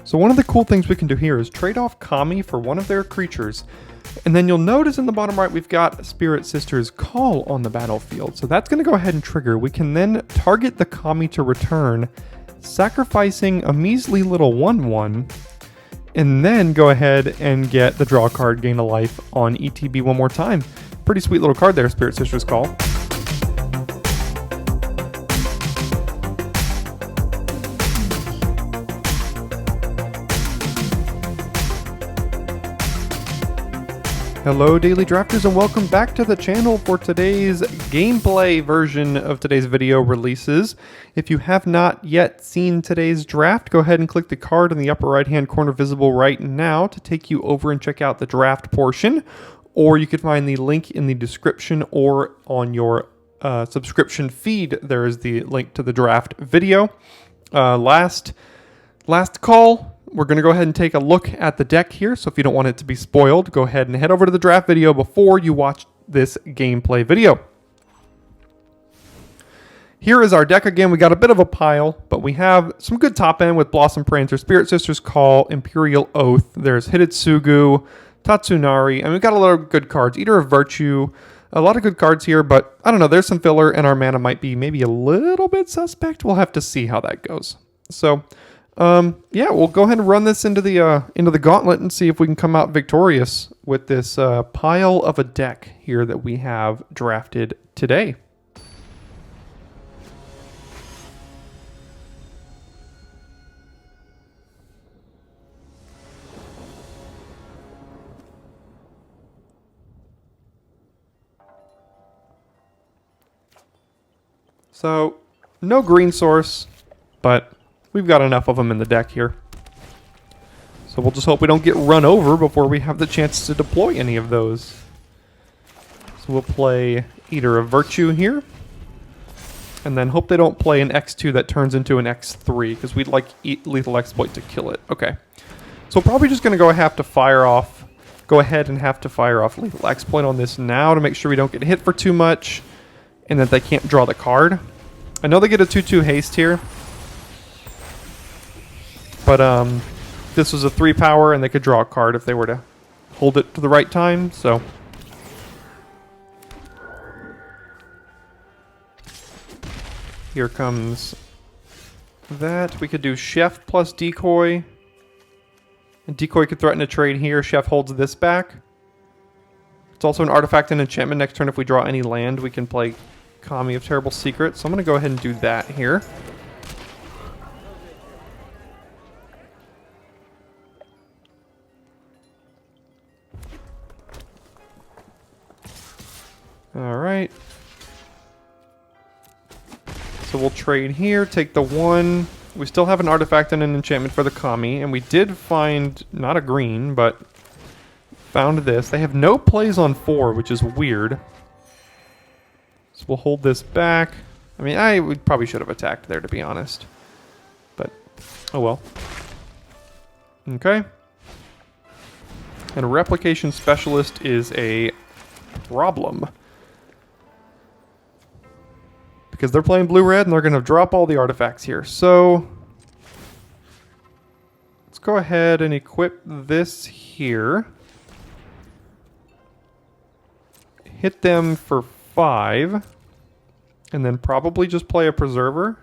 So one of the cool things we can do here is trade off Kami for one of their creatures. And then you'll notice in the bottom right, we've got Spirit Sister's Call on the battlefield. So that's going to go ahead and trigger. We can then target the Kami to return, sacrificing a measly little 1/1, and then go ahead and get the draw card, gain a life on ETB one more time. Pretty sweet little card there, Spirit Sister's Call. Hello Daily Drafters, and welcome back to the channel for today's gameplay version of today's video releases. If you have not yet seen today's draft, go ahead and click the card in the upper right hand corner visible right now to take you over and check out the draft portion, or you can find the link in the description or on your subscription feed. There is the link to the draft video. Last call. We're going to go ahead and take a look at the deck here, so if you don't want it to be spoiled, go ahead and head over to the draft video before you watch this gameplay video. Here is our deck again. We got a bit of a pile, but we have some good top end with Blossom Prancer, Spirit Sister's Call, Imperial Oath. There's Hidetsugu, Tatsunari, and we've got a lot of good cards. Eater of Virtue, a lot of good cards here, but I don't know, there's some filler, and our mana might be maybe a little bit suspect. We'll have to see how that goes. So yeah, we'll go ahead and run this into the gauntlet and see if we can come out victorious with this pile of a deck here that we have drafted today. So, no green source, but we've got enough of them in the deck here. So we'll just hope we don't get run over before we have the chance to deploy any of those. So we'll play Eater of Virtue here. And then hope they don't play an X2 that turns into an X3, because we'd like Lethal Exploit to kill it. Okay. So probably just going to go ahead and have to fire off Lethal Exploit on this now to make sure we don't get hit for too much and that they can't draw the card. I know they get a 2/2 haste here. But this was a 3 power, and they could draw a card if they were to hold it to the right time, so. Here comes that. We could do Chef plus Decoy. And Decoy could threaten a trade here. Chef holds this back. It's also an artifact and enchantment. Next turn, if we draw any land, we can play Kami of Terrible Secret. So I'm going to go ahead and do that here. Alright. So we'll trade here, take the 1. We still have an artifact and an enchantment for the Kami, and we did find, not a green, but found this. They have no plays on 4, which is weird. So we'll hold this back. I mean, we probably should have attacked there, to be honest. But, oh well. Okay. And a Replication Specialist is a problem. Because they're playing blue-red and they're going to drop all the artifacts here. So let's go ahead and equip this here. Hit them for 5. And then probably just play a Preserver.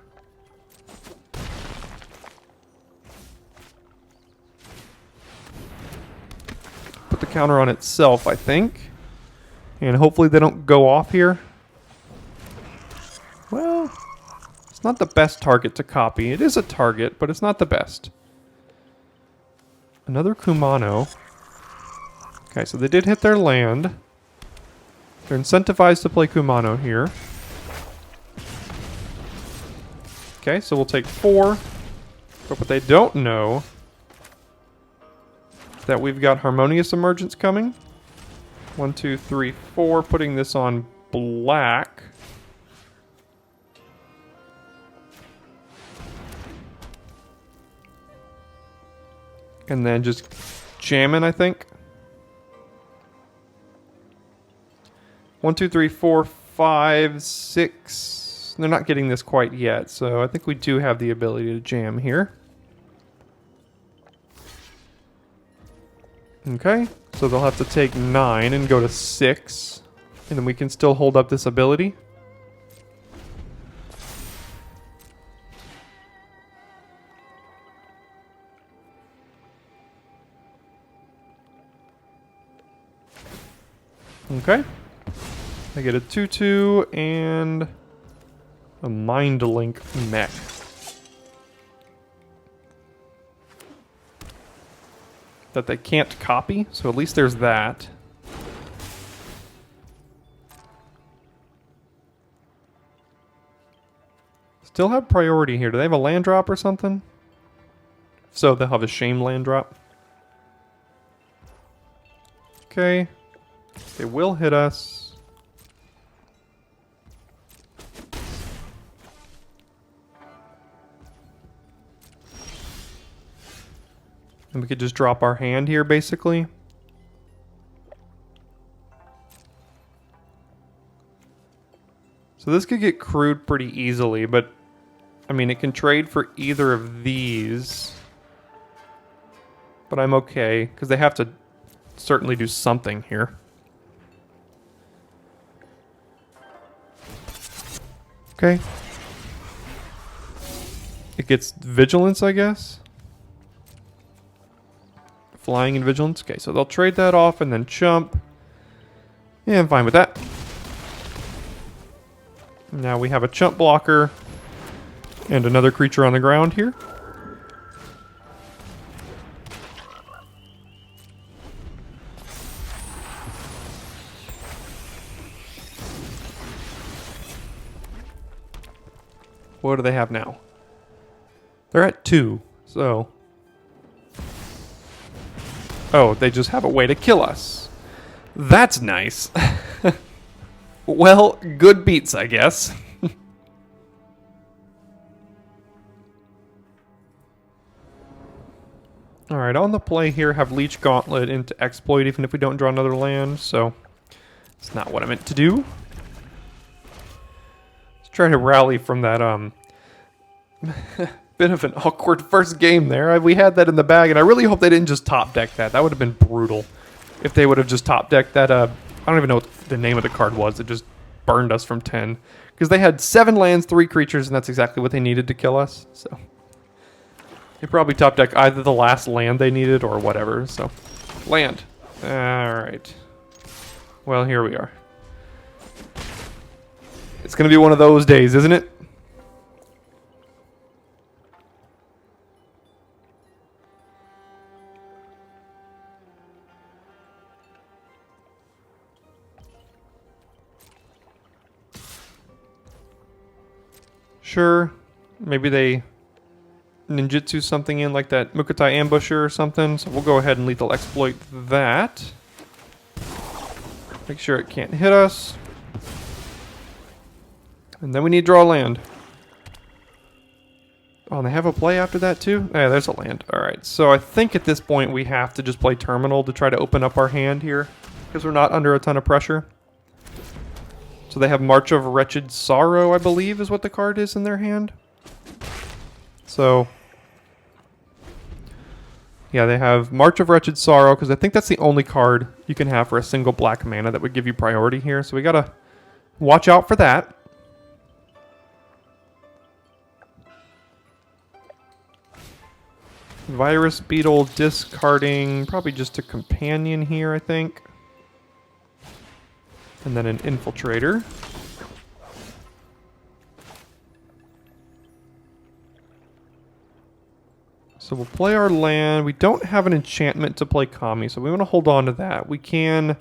Put the counter on itself, I think. And hopefully they don't go off here. Well, it's not the best target to copy. It is a target, but it's not the best. Another Kumano. Okay, so they did hit their land. They're incentivized to play Kumano here. Okay, so we'll take 4. But what they don't know is that we've got Harmonious Emergence coming. 1, 2, 3, 4. Putting this on black. And then just jamming, I think. 1, 2, 3, 4, 5, 6. They're not getting this quite yet, so I think we do have the ability to jam here. Okay, so they'll have to take 9 and go to 6. And then we can still hold up this ability. Okay. I get a 2/2 and a Mind Link mech. That they can't copy, so at least there's that. Still have priority here. Do they have a land drop or something? So they'll have a shame land drop. Okay. They will hit us. And we could just drop our hand here, basically. So this could get crude pretty easily, but I mean, it can trade for either of these. But I'm okay, because they have to certainly do something here. Okay. It gets vigilance, I guess. Flying and vigilance. Okay, so they'll trade that off and then chump. Yeah, I'm fine with that. Now we have a chump blocker and another creature on the ground here. What do they have now? They're at 2, so... Oh, they just have a way to kill us. That's nice. Well, good beats, I guess. Alright, on the play here, have Leech Gauntlet into Exploit even if we don't draw another land, so... It's not what I meant to do. Try to rally from that bit of an awkward first game there. We had that in the bag, and I really hope they didn't just top deck that. That would have been brutal if they would have just top decked that. I don't even know what the name of the card was. It just burned us from 10 because they had 7 lands, 3 creatures, and that's exactly what they needed to kill us. So they probably top deck either the last land they needed or whatever. So land. All right. Well, here we are. It's going to be one of those days, isn't it? Sure. Maybe they ninjutsu something in like that Mukotai Ambusher or something. So we'll go ahead and lethal exploit that. Make sure it can't hit us. And then we need to draw land. Oh, and they have a play after that too? Yeah, there's a land. Alright, so I think at this point we have to just play Terminal to try to open up our hand here. Because we're not under a ton of pressure. So they have March of Wretched Sorrow, I believe, is what the card is in their hand. So... yeah, they have March of Wretched Sorrow, because I think that's the only card you can have for a single black mana that would give you priority here. So we gotta watch out for that. Virus Beetle discarding, probably just a companion here, I think. And then an Infiltrator. So we'll play our land. We don't have an enchantment to play Kami, so we want to hold on to that. We can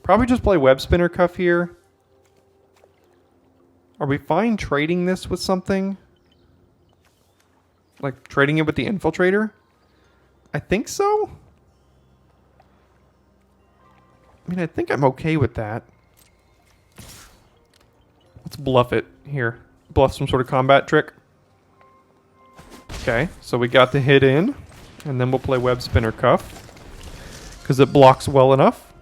probably just play Web Spinner Cuff here. Are we fine trading this with something? Like trading it with the Infiltrator? I think so. I mean, I think I'm okay with that. Let's bluff it here. Bluff some sort of combat trick. Okay, so we got the hit in. And then we'll play Web Spinner Cuff. Because it blocks well enough.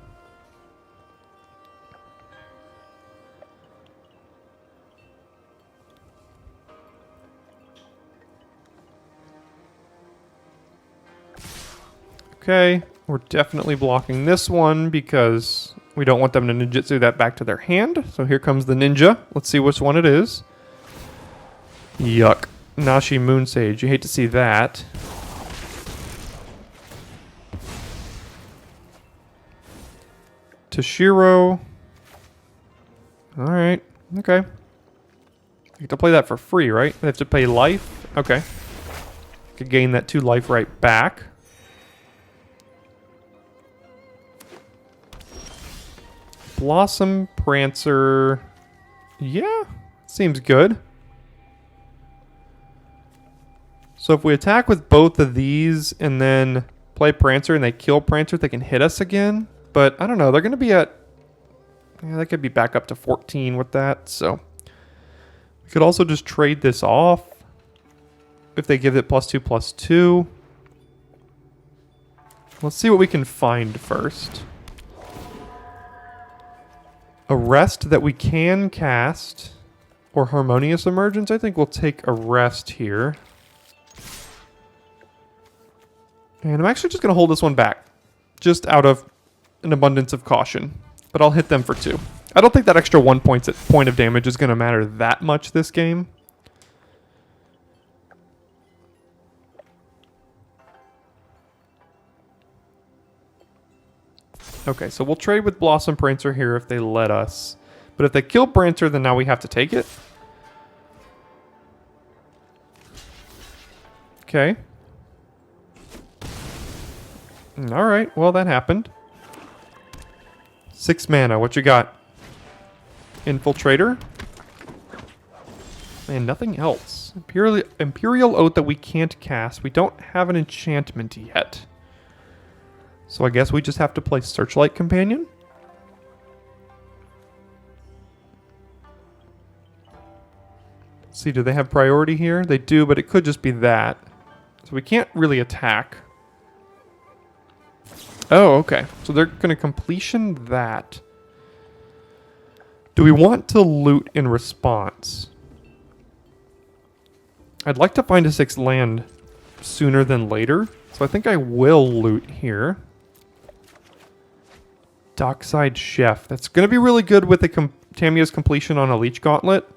Okay, We're definitely blocking this one because we don't want them to ninjutsu that back to their hand. So here comes the ninja. Let's see which one it is. Yuck. Nashi Moon Sage. You hate to see that. Toshiro. Alright. Okay. You have to play that for free, right? They have to pay life? Okay. Could gain that 2 life right back. Blossom Prancer. Yeah, seems good. So if we attack with both of these and then play Prancer and they kill Prancer, they can hit us again. But I don't know. They're going to be at... Yeah, they could be back up to 14 with that. So we could also just trade this off if they give it +2/+2. Let's see what we can find first. Arrest that we can cast, or Harmonious Emergence. I think we'll take Arrest here. And I'm actually just going to hold this one back, just out of an abundance of caution. But I'll hit them for 2. I don't think that extra 1 point of damage is going to matter that much this game. Okay, so we'll trade with Blossom Prancer here if they let us. But if they kill Prancer, then now we have to take it. Okay. Alright, well that happened. 6 mana, what you got? Infiltrator? And nothing else. Imperial Oath that we can't cast. We don't have an enchantment yet. So I guess we just have to play Searchlight Companion. Let's see, do they have priority here? They do, but it could just be that. So we can't really attack. Oh, okay. So they're going to completion that. Do we want to loot in response? I'd like to find a 6th land sooner than later. So I think I will loot here. Dockside Chef. That's going to be really good with the Tamiya's completion on a Leech Gauntlet.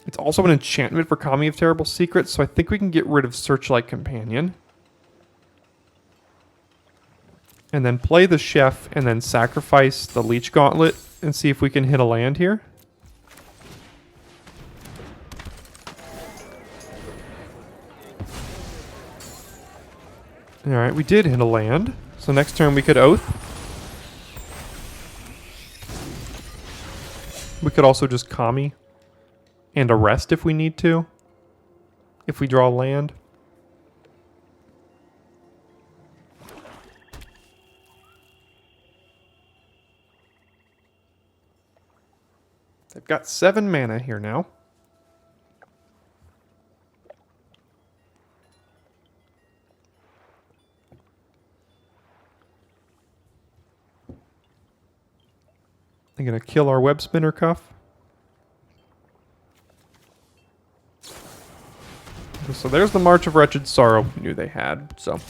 It's also an enchantment for Kami of Terrible Secrets, so I think we can get rid of Searchlight Companion. And then play the Chef and then sacrifice the Leech Gauntlet and see if we can hit a land here. Alright, we did hit a land. So next turn we could Oath. We could also just Kami and Arrest if we need to. If we draw land. They've got 7 mana here now. They're going to kill our Web Spinner Cuff. So there's the March of Wretched Sorrow we knew they had. So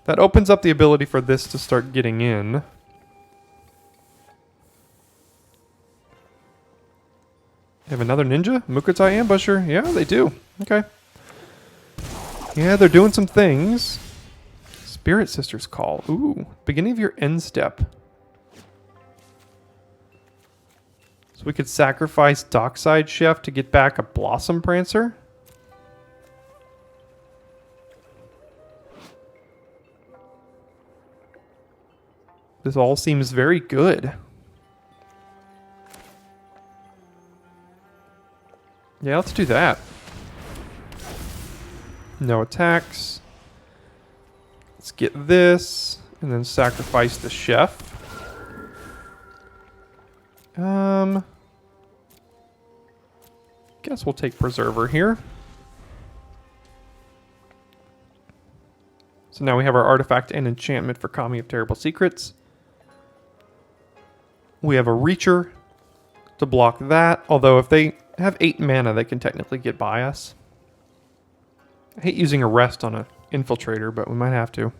that opens up the ability for this to start getting in. They have another ninja? Mukutai Ambusher? Yeah, they do. Okay. Yeah, they're doing some things. Spirit Sister's Call. Ooh, beginning of your end step. So we could sacrifice Dockside Chef to get back a Blossom Prancer. This all seems very good. Yeah, let's do that. No attacks. Let's get this, and then sacrifice the Chef. Guess we'll take Preserver here. So now we have our artifact and enchantment for Kami of Terrible Secrets. We have a Reacher to block that, although if they have 8 mana, they can technically get by us. I hate using Arrest on an Infiltrator, but we might have to.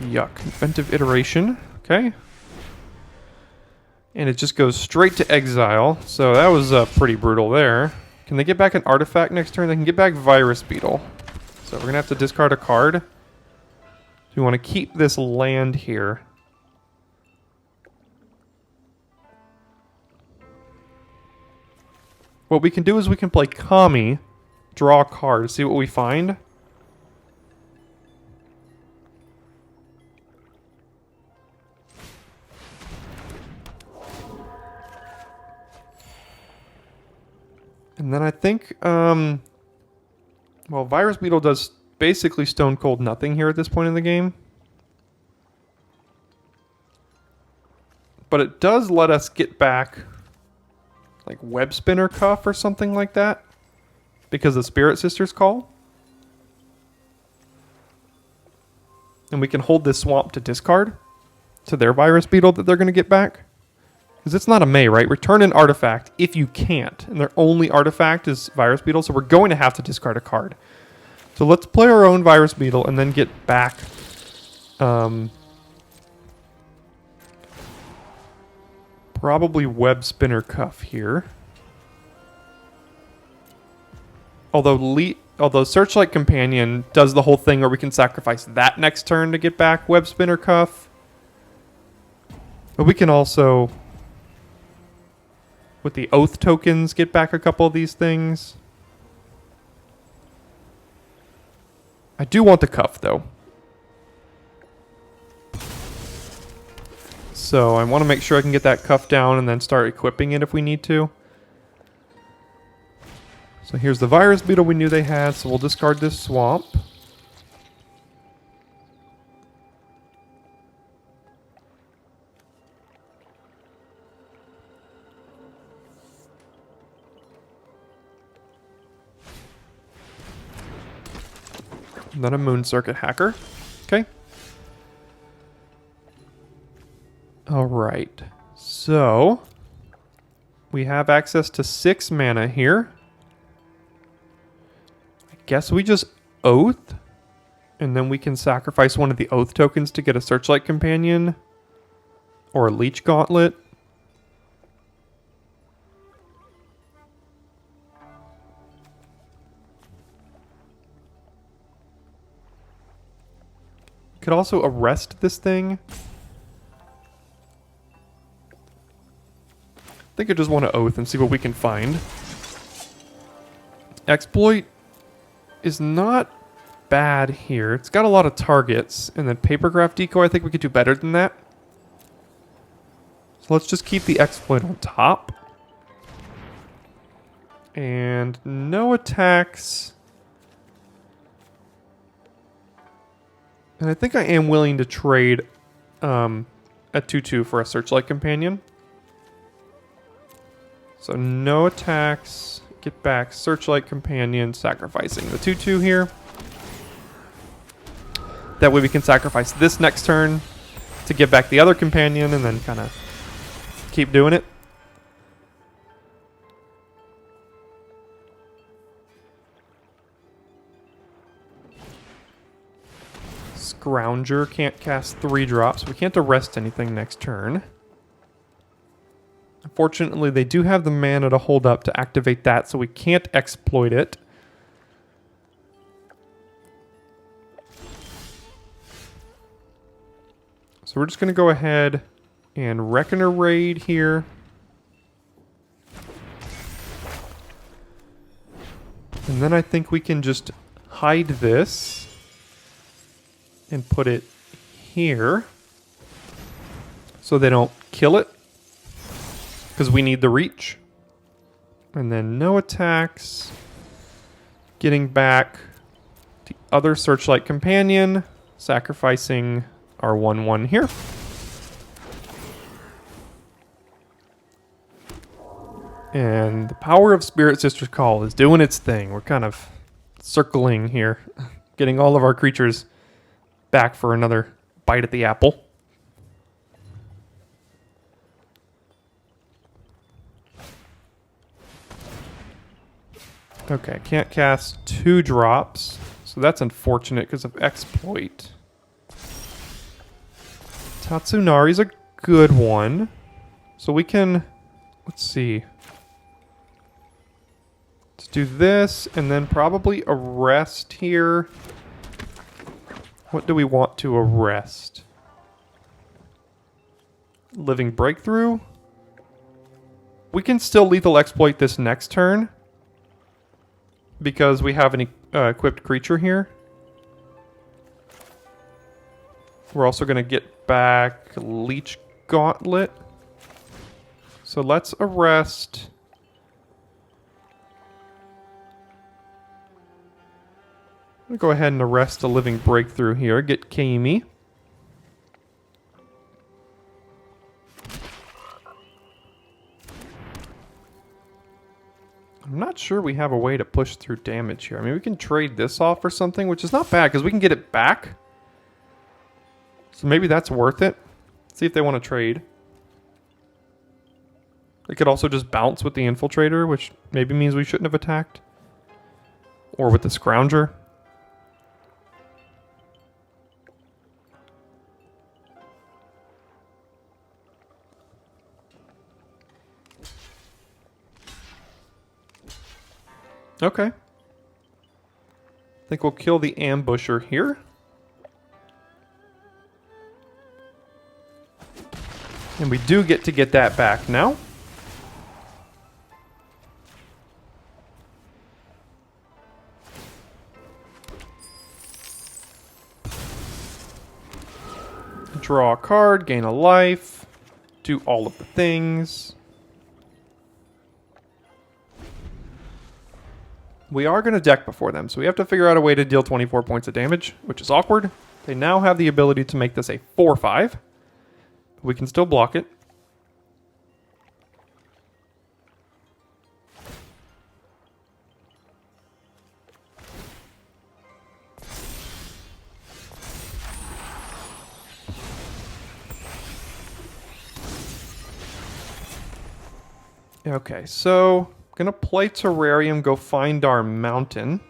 Yuck. Inventive iteration. Okay. And it just goes straight to exile. So that was pretty brutal there. Can they get back an artifact next turn? They can get back Virus Beetle. So we're going to have to discard a card. We want to keep this land here. What we can do is we can play Kami, draw a card, see what we find. And then I think, well, Virus Beetle does basically stone cold nothing here at this point in the game. But it does let us get back like Web Spinner Cuff or something like that because the Spirit Sisters call. And we can hold this swamp to discard to their Virus Beetle that they're going to get back. Because it's not a May, right? Return an artifact if you can't. And their only artifact is Virus Beetle, so we're going to have to discard a card. So let's play our own Virus Beetle and then get back probably Web Spinner Cuff here. Although Searchlight Companion does the whole thing where we can sacrifice that next turn to get back Web Spinner Cuff. But we can also, with the Oath tokens, get back a couple of these things. I do want the Cuff, though. So I want to make sure I can get that Cuff down and then start equipping it if we need to. So here's the Virus Beetle we knew they had, so we'll discard this swamp. And then a Moon Circuit Hacker. Okay. Alright. So we have access to 6 mana here. I guess we just Oath. And then we can sacrifice one of the Oath tokens to get a Searchlight Companion. Or a Leech Gauntlet. Could also arrest this thing. I think I just want to Oath and see what we can find. Exploit is not bad here. It's got a lot of targets. And then Papergraph Decoy, I think we could do better than that. So let's just keep the Exploit on top. And no attacks. And I think I am willing to trade a 2/2 for a Searchlight Companion. So no attacks, get back Searchlight Companion, sacrificing the 2/2 here. That way we can sacrifice this next turn to get back the other companion and then kind of keep doing it. Scrounger can't cast 3 drops. We can't arrest anything next turn. Unfortunately, they do have the mana to hold up to activate that, so we can't exploit it. So we're just going to go ahead and Reckoner Raid here. And then I think we can just hide this and put it here so they don't kill it. Because we need the reach. And then no attacks. Getting back the other Searchlight Companion. Sacrificing our 1/1 here. And the power of Spirit Sister's Call is doing its thing. We're kind of circling here. Getting all of our creatures back for another bite at the apple. Okay, can't cast 2 drops. So that's unfortunate because of Exploit. Tatsunari's a good one. So we can, let's see. Let's do this and then probably arrest here. What do we want to arrest? Living Breakthrough. We can still lethal exploit this next turn because we have an equipped creature here. We're also going to get back Leech Gauntlet. So let's arrest. I'm going to go ahead and arrest the Living Breakthrough here. Get Kaimi. I'm not sure we have a way to push through damage here. I mean, we can trade this off for something, which is not bad because we can get it back. So maybe that's worth it. See if they want to trade. They could also just bounce with the Infiltrator, which maybe means we shouldn't have attacked. Or with the Scrounger. Okay. I think we'll kill the Ambusher here. And we do get to get that back now. Draw a card, gain a life, do all of the things. We are going to deck before them, so we have to figure out a way to deal 24 points of damage, which is awkward. They now have the ability to make this a 4/5. We can still block it. Okay, so I'm gonna play Terrarium, go find our mountain.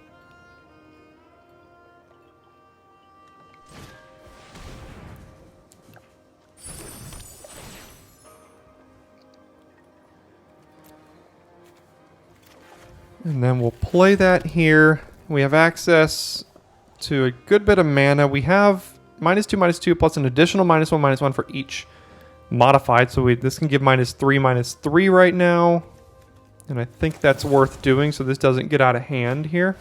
And then we'll play that here. We have access to a good bit of mana. We have -2/-2 plus an additional -1/-1 for each modified. So this can give -3/-3 right now. And I think that's worth doing so this doesn't get out of hand here.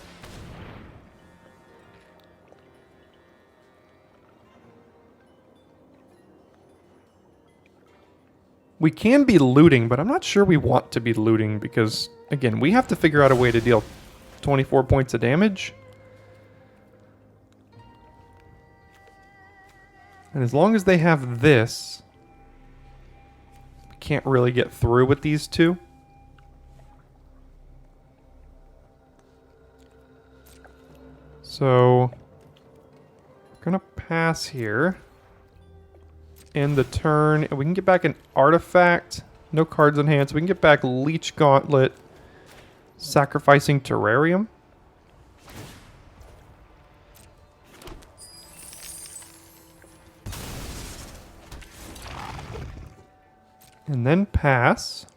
We can be looting, but I'm not sure we want to be looting because, again, we have to figure out a way to deal 24 points of damage. And as long as they have this, we can't really get through with these two. So, we're going to pass here. End the turn, and we can get back an artifact. No cards in hand, so we can get back Leech Gauntlet, sacrificing Terrarium. And then pass.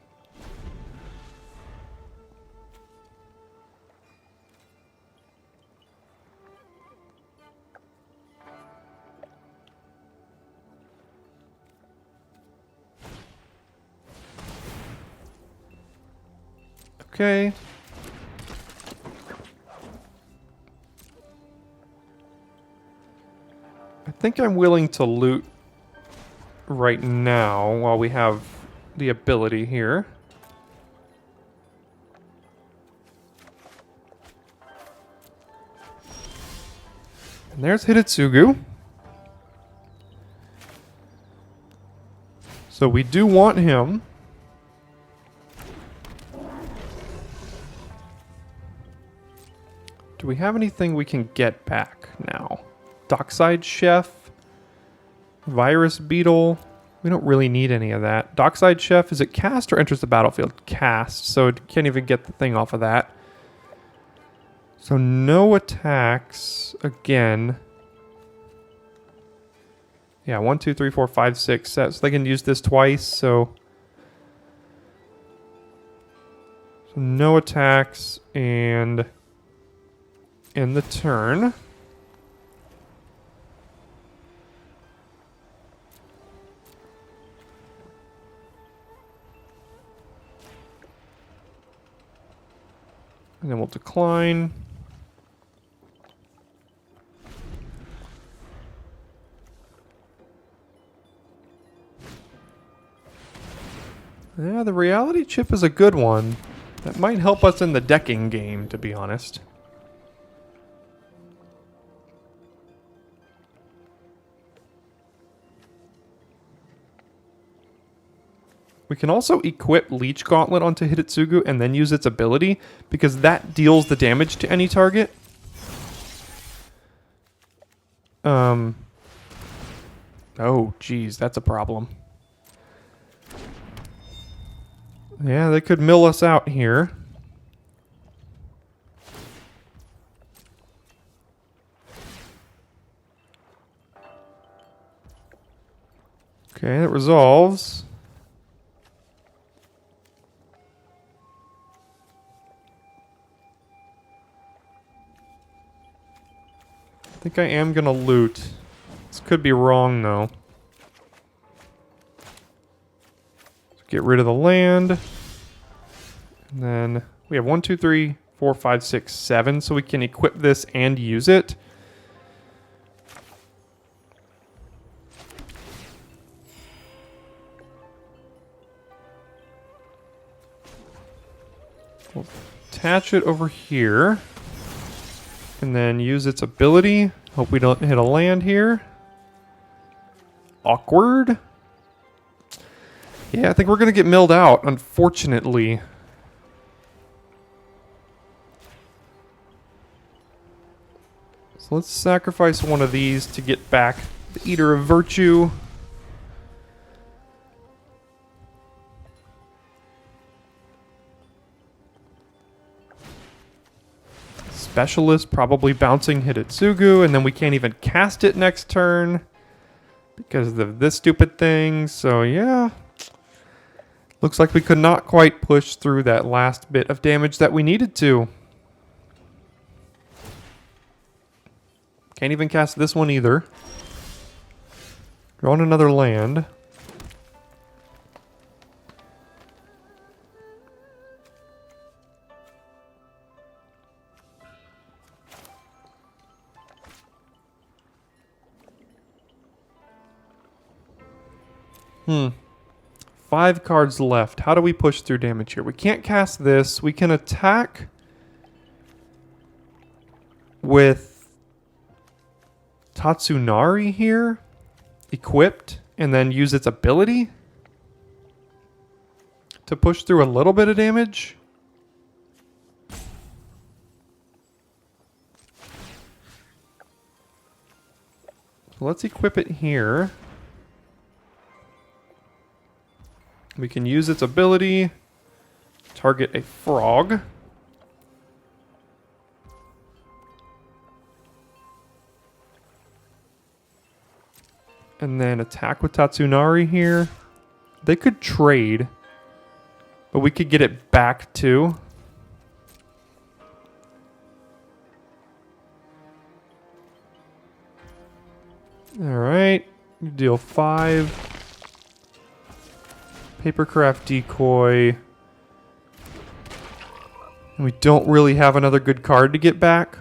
Okay. I think I'm willing to loot right now while we have the ability here. And there's Hidetsugu. So we do want him. Do we have anything we can get back now? Dockside Chef, Virus Beetle. We don't really need any of that. Dockside Chef, is it cast or enters the battlefield? Cast, so it can't even get the thing off of that. So no attacks again. Yeah, 1, 2, 3, 4, 5, 6. So they can use this twice, so no attacks, and in the turn. And then we'll decline. Yeah, the reality chip is a good one. That might help us in the decking game, to be honest. We can also equip Leech Gauntlet onto Hidetsugu and then use its ability, because that deals the damage to any target. Oh, geez, that's a problem. Yeah, they could mill us out here. Okay, that resolves. I think I am gonna loot. This could be wrong, though. So get rid of the land. And then we have 1, 2, 3, 4, 5, 6, 7, so we can equip this and use it. We'll attach it over here. And then use its ability. Hope we don't hit a land here. Awkward. Yeah, I think we're going to get milled out, unfortunately. So let's sacrifice one of these to get back the Eater of Virtue. Specialist probably bouncing Hidetsugu, and then we can't even cast it next turn because of this stupid thing. So yeah, looks like we could not quite push through that last bit of damage that we needed to. Can't even cast this one either. Drawing another land. Hmm. 5 cards left. How do we push through damage here? We can't cast this. We can attack with Tatsunari here, equipped, and then use its ability to push through a little bit of damage. So let's equip it here. We can use its ability, target a frog. And then attack with Tatsunari here. They could trade, but we could get it back too. Alright, you deal 5. Papercraft Decoy. And we don't really have another good card to get back.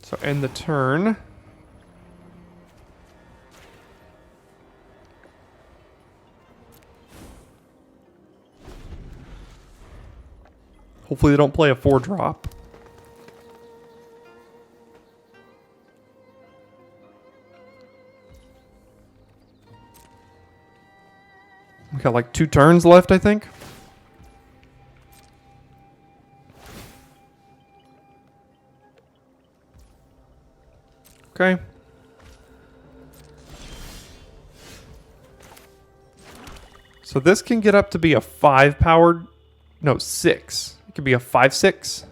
So end the turn. Hopefully they don't play a 4-drop. We got like 2 turns left, I think. Okay. So this can get up to be a 5 powered, no, 6. It could be a 5/6.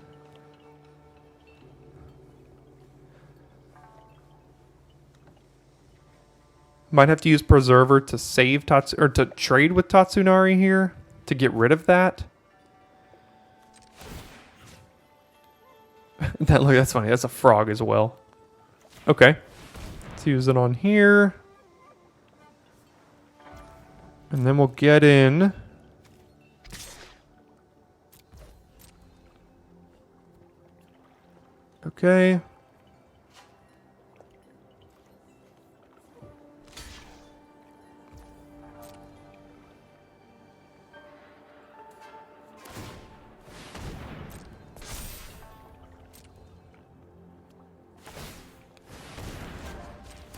Might have to use Preserver to save or to trade with Tatsunari here to get rid of that. That's funny. That's a frog as well. Okay. Let's use it on here. And then we'll get in. Okay.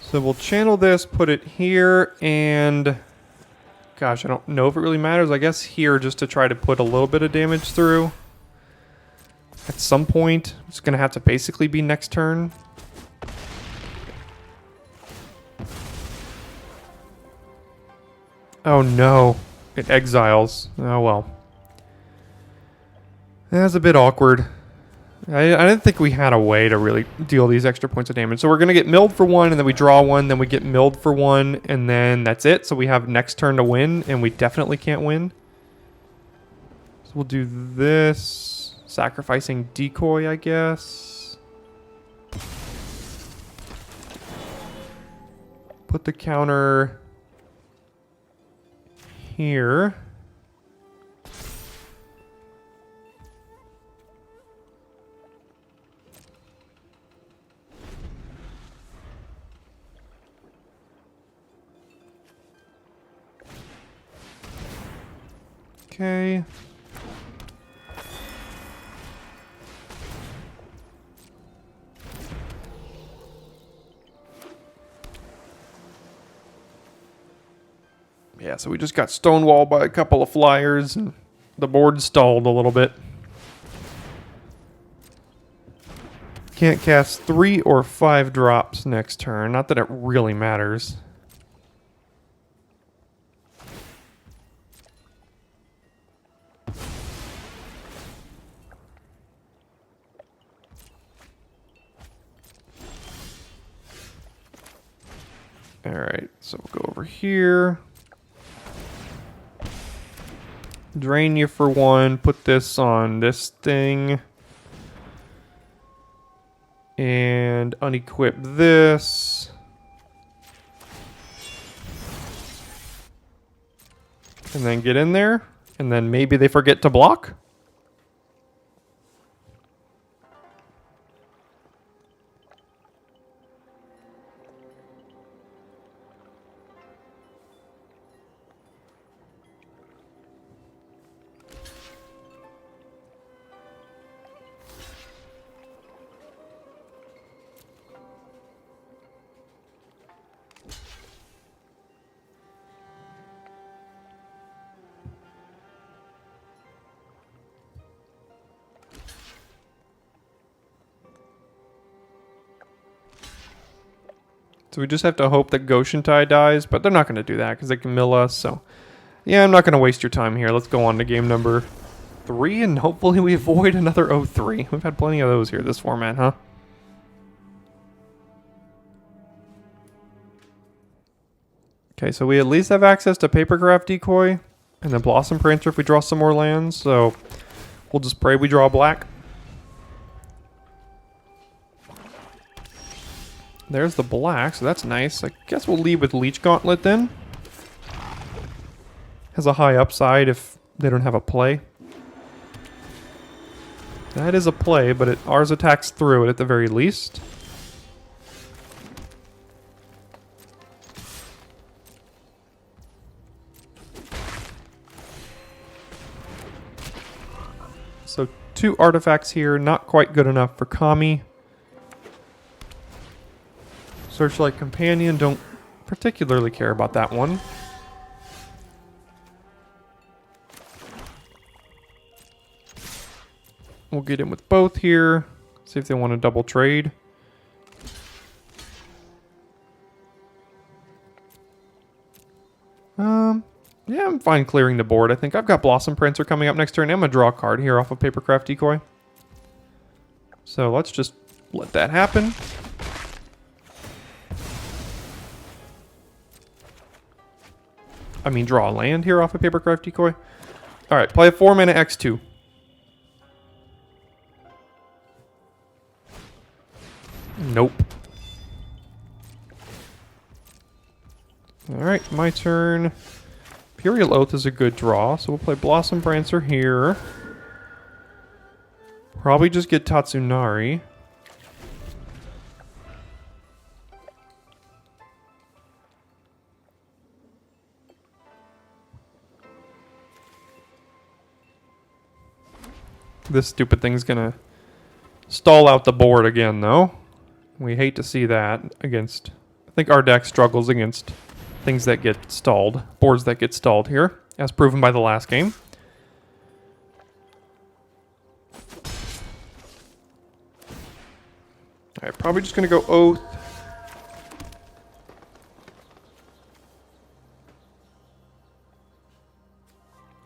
So we'll channel this, put it here, and gosh, I don't know if it really matters. I guess here just to try to put a little bit of damage through. At some point, it's going to have to basically be next turn. Oh no, it exiles. Oh well. That's a bit awkward. I didn't think we had a way to really deal these extra points of damage. So we're going to get milled for one, and then we draw one, then we get milled for one, and then that's it. So we have next turn to win, and we definitely can't win. So we'll do this. Sacrificing decoy, I guess. Put the counter here. Okay. Yeah, so we just got stonewalled by a couple of flyers, and the board stalled a little bit. Can't cast 3 or 5 drops next turn. Not that it really matters. Alright, so we'll go over here. Drain you for 1. Put this on this thing. And unequip this. And then get in there. And then maybe they forget to block. So we just have to hope that Goshentai dies, but they're not going to do that because they can mill us. So, yeah, I'm not going to waste your time here. Let's go on to game number 3, and hopefully we avoid another 0-3. We've had plenty of those here this format, huh? Okay, so we at least have access to Papercraft Decoy and then Blossom Prancer if we draw some more lands. So we'll just pray we draw black. There's the black, so that's nice. I guess we'll lead with Leech Gauntlet then. Has a high upside if they don't have a play. That is a play, but ours attacks through it at the very least. So 2 artifacts here, not quite good enough for Kami. Searchlight Companion, don't particularly care about that one. We'll get in with both here. See if they want to double trade. Yeah, I'm fine clearing the board. I think I've got Blossom Prancer coming up next turn. I'm going to draw a card here off of Papercraft Decoy. So let's just let that happen. draw a land here off a Papercraft Decoy. Alright, play a 4-mana X2. Nope. Alright, my turn. Imperial Oath is a good draw, so we'll play Blossom Prancer here. Probably just get Tatsunari. This stupid thing's gonna stall out the board again, though. We hate to see that against... I think our deck struggles against things that get stalled. Boards that get stalled here, as proven by the last game. Alright, probably just gonna go Oath.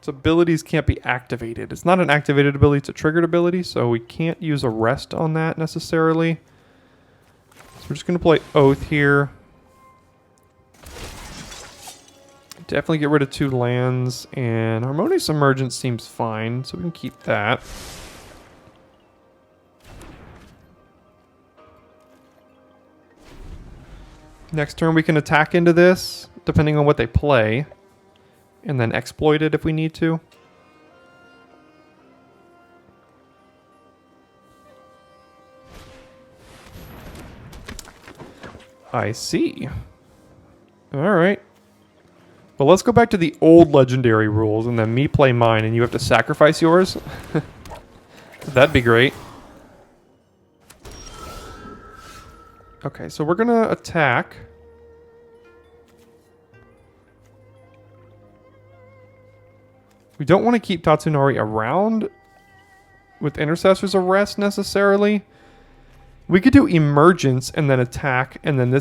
Abilities can't be activated. It's not an activated ability, it's a triggered ability, so we can't use a rest on that necessarily. So we're just going to play Oath here. Definitely get rid of 2 lands, and Harmonious Emergence seems fine, so we can keep that. Next turn we can attack into this, depending on what they play. And then exploit it if we need to. I see. Alright. Well, let's go back to the old legendary rules and then me play mine and you have to sacrifice yours. That'd be great. Okay, so we're gonna attack. We don't want to keep Tatsunari around with Intercessor's Arrest necessarily. We could do Emergence and then attack, and then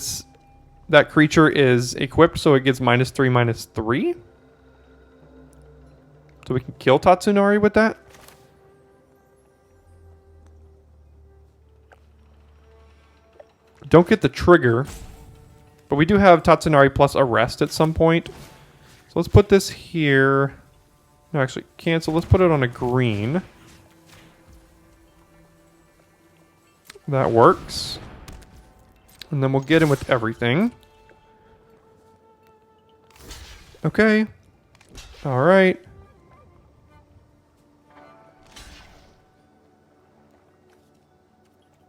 that creature is equipped so it gets -3/-3. So we can kill Tatsunari with that. Don't get the trigger, but we do have Tatsunari plus Arrest at some point. So let's put this here. No, actually, cancel. Let's put it on a green. That works. And then we'll get him with everything. Okay. Alright.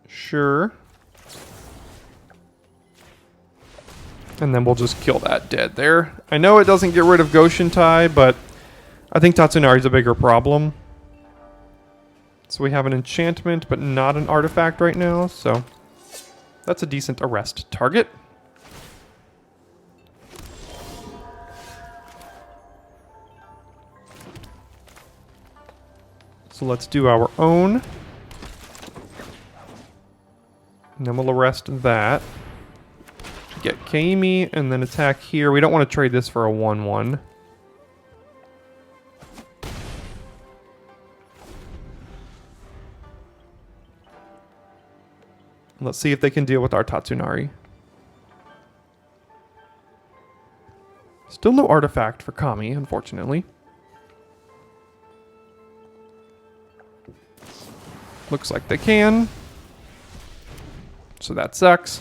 Sure. And then we'll just kill that dead there. I know it doesn't get rid of Goshen Tai, but I think Tatsunari's a bigger problem. So we have an enchantment, but not an artifact right now, so that's a decent arrest target. So let's do our own. And then we'll arrest that. Get Kaimi, and then attack here. We don't want to trade this for a 1/1. Let's see if they can deal with our Tatsunari. Still no artifact for Kami, unfortunately. Looks like they can. So that sucks.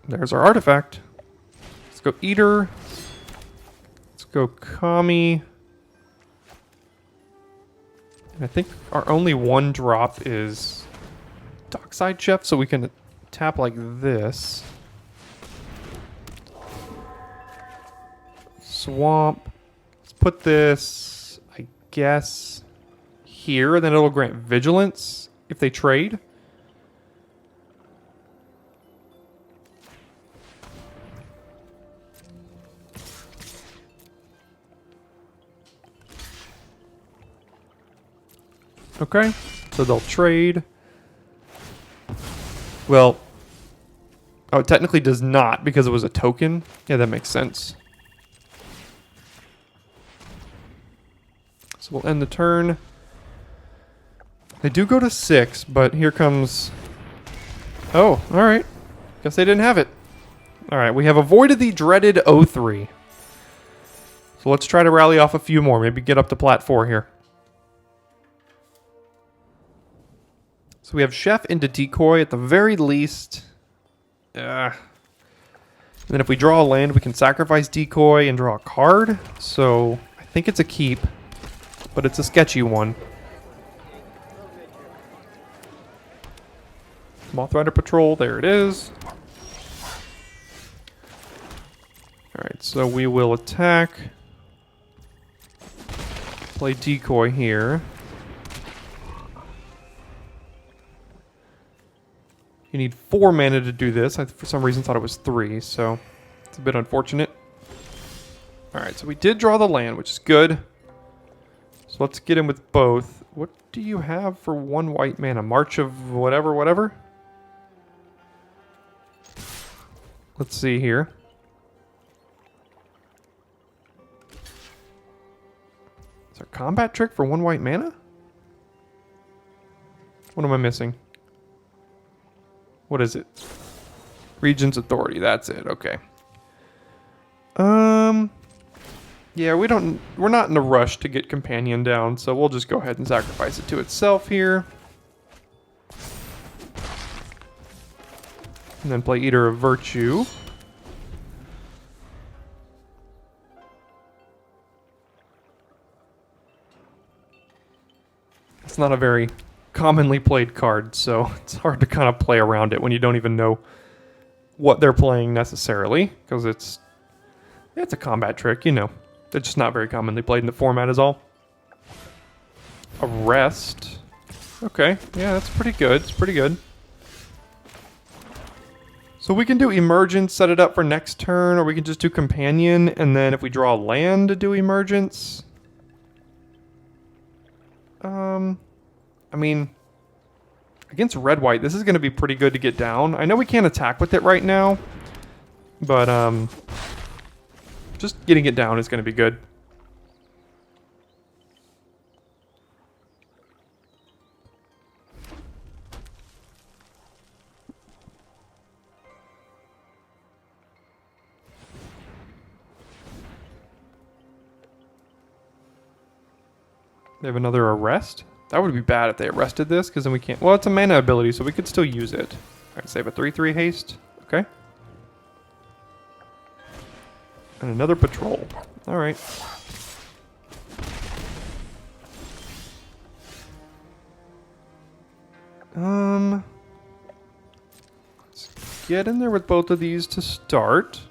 There's our artifact. Let's go Eater. Let's go Kami. And I think our only 1-drop is Dockside Chef, so we can tap like this. Swamp. Let's put this, I guess, here, and then it'll grant Vigilance if they trade. Okay, so they'll trade. Well, oh, it technically does not because it was a token. Yeah, that makes sense. So we'll end the turn. They do go to 6, but here comes... Oh, alright. Guess they didn't have it. All right, we have avoided the dreaded 0-3. So let's try to rally off a few more. Maybe get up to plat 4 here. So we have Chef into Decoy at the very least. And then if we draw a land, we can sacrifice Decoy and draw a card. So I think it's a keep, but it's a sketchy one. Mothrider Patrol, there it is. Alright, so we will attack. Play Decoy here. You need 4 mana to do this. I, for some reason, thought it was 3, so it's a bit unfortunate. Alright, so we did draw the land, which is good. So let's get in with both. What do you have for 1 white mana? March of whatever, whatever? Let's see here. Is there a combat trick for 1 white mana? What am I missing? What is it? Regent's Authority, that's it, okay. Yeah, we're not in a rush to get Companion down, so we'll just go ahead and sacrifice it to itself here. And then play Eater of Virtue. It's not a very commonly played card, so it's hard to kind of play around it when you don't even know what they're playing necessarily, because it's a combat trick, you know. It's just not very commonly played in the format is all. Arrest. Okay, yeah, that's pretty good. It's pretty good. So we can do Emergence, set it up for next turn, or we can just do Companion, and then if we draw land to do Emergence. I mean, against red-white, this is going to be pretty good to get down. I know we can't attack with it right now, but just getting it down is going to be good. They have another arrest? That would be bad if they arrested this, because then we can't... Well, it's a mana ability, so we could still use it. Alright, save a 3/3 haste. Okay. And another patrol. Alright. Let's get in there with both of these to start.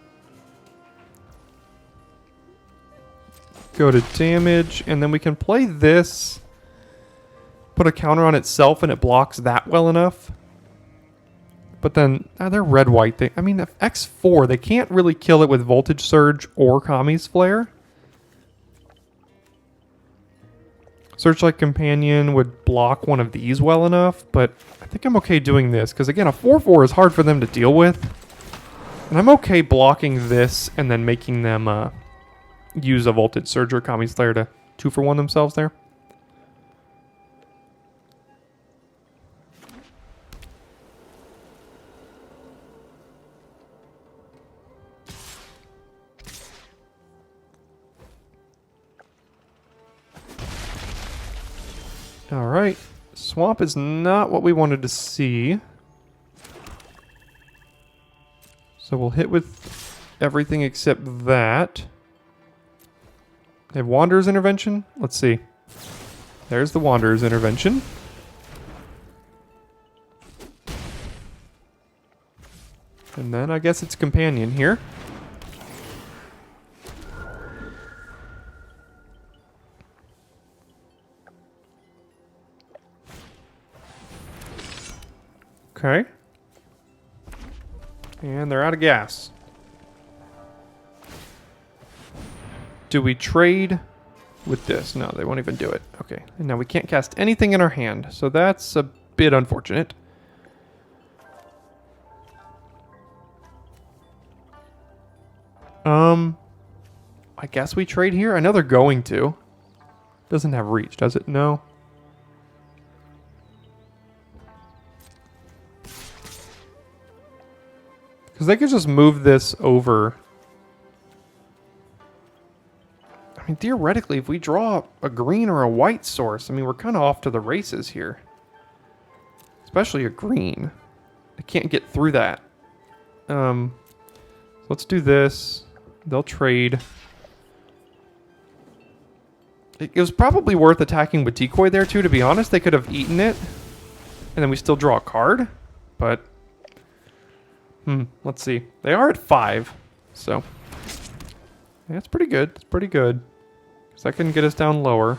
Go to damage, and then we can play this, put a counter on itself, and it blocks that well enough. But then, they're red-white. I mean, if X4, they can't really kill it with Voltage Surge or Kami's Flare. Searchlight Companion would block one of these well enough, but I think I'm okay doing this, because again, a 4/4 is hard for them to deal with. And I'm okay blocking this and then making them use a Voltage Surge or Kami's Flare to 2-for-1 themselves there. Alright, Swamp is not what we wanted to see. So we'll hit with everything except that. They have Wanderer's Intervention? Let's see. There's the Wanderer's Intervention. And then I guess it's Companion here. Okay. And they're out of gas. Do we trade with this? No, they won't even do it. Okay. And now we can't cast anything in our hand, so that's a bit unfortunate. I guess we trade here? I know they're going to. Doesn't have reach, does it? No. Because they could just move this over. I mean, theoretically, if we draw a green or a white source, I mean, we're kind of off to the races here. Especially a green. I can't get through that. Let's do this. They'll trade. It was probably worth attacking with decoy there too, to be honest. They could have eaten it. And then we still draw a card. But, let's see. They are at 5. So, yeah, it's pretty good. It's pretty good. Because that can get us down lower.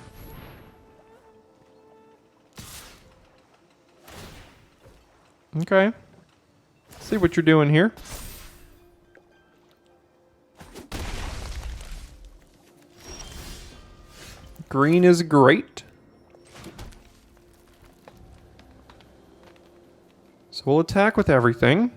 Okay. See what you're doing here. Green is great. So we'll attack with everything.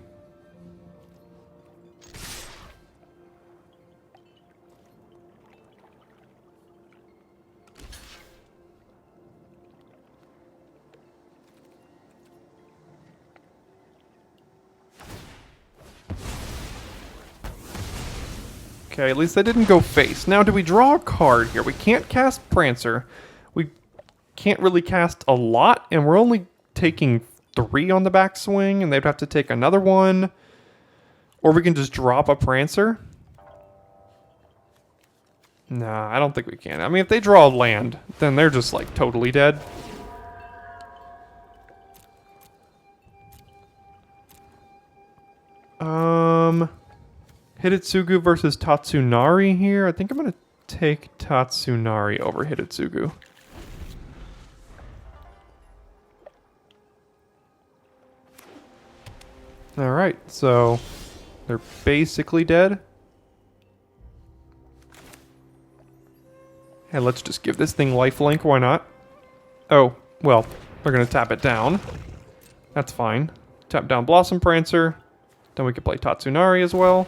Okay, at least I didn't go face. Now, do we draw a card here? We can't cast Prancer. We can't really cast a lot, and we're only taking 3 on the backswing, and they'd have to take another one. Or we can just drop a Prancer. Nah, I don't think we can. I mean, if they draw a land, then they're just, like, totally dead. Hidetsugu versus Tatsunari here. I think I'm going to take Tatsunari over Hidetsugu. Alright, so they're basically dead. Hey, let's just give this thing lifelink, why not? Oh, well, they're going to tap it down. That's fine. Tap down Blossom Prancer. Then we can play Tatsunari as well.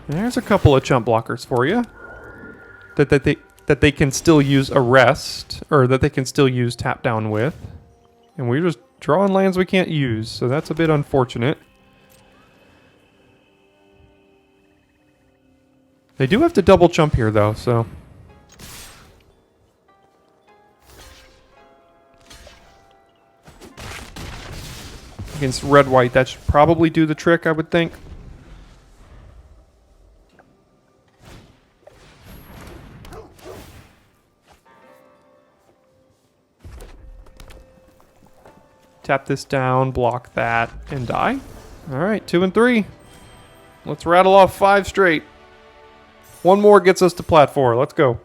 There's a couple of chump blockers for you. That they can still use Arrest, or that they can still use Tap Down with. And we're just drawing lands we can't use, so that's a bit unfortunate. They do have to double chump here, though, so... Against red-white, that should probably do the trick, I would think. Tap this down, block that, and die. Alright, 2 and 3. Let's rattle off 5 straight. One more gets us to plat 4. Let's go.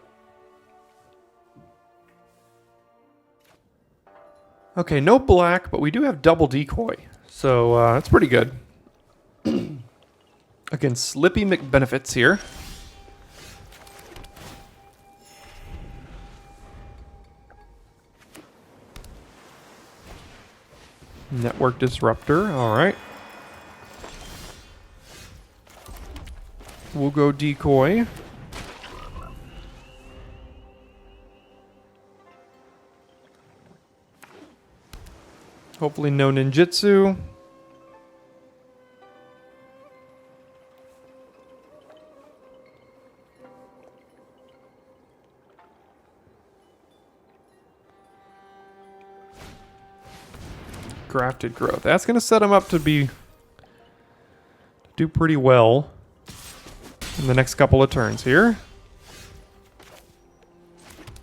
Okay, no black, but we do have double decoy. So, that's pretty good. Against Slippy McBenefits here. Network Disruptor, alright. We'll go decoy. Hopefully no ninjutsu. Grafted Growth. That's going to set him up to do pretty well in the next couple of turns here.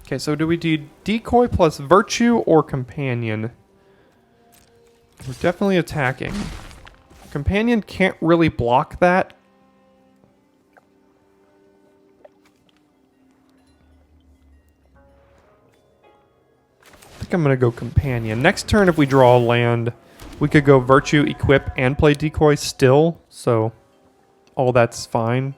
Okay, so do we do Decoy plus Virtue or Companion? We're definitely attacking. Companion can't really block that. I think I'm going to go Companion. Next turn, if we draw a land, we could go Virtue, Equip, and play Decoy still. So, all that's fine.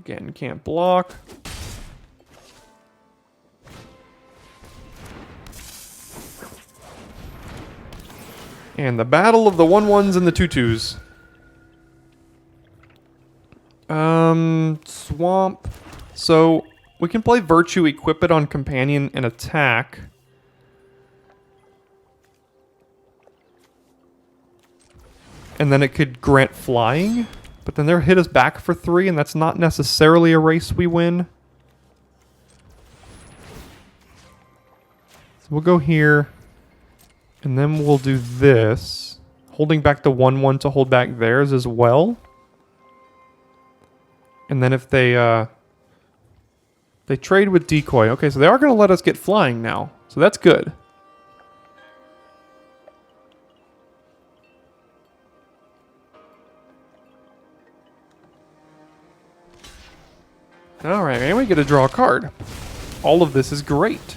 Again, can't block. And the battle of the 1/1s and the 2/2s. Swamp. So we can play Virtue, equip it on Companion, and attack. And then it could grant flying. But then they'll hit us back for 3, and that's not necessarily a race we win. So we'll go here. And then we'll do this. Holding back the 1/1 to hold back theirs as well. And then if they trade with decoy. Okay, so they are going to let us get flying now. So that's good. Alright, and we get to draw a card. All of this is great.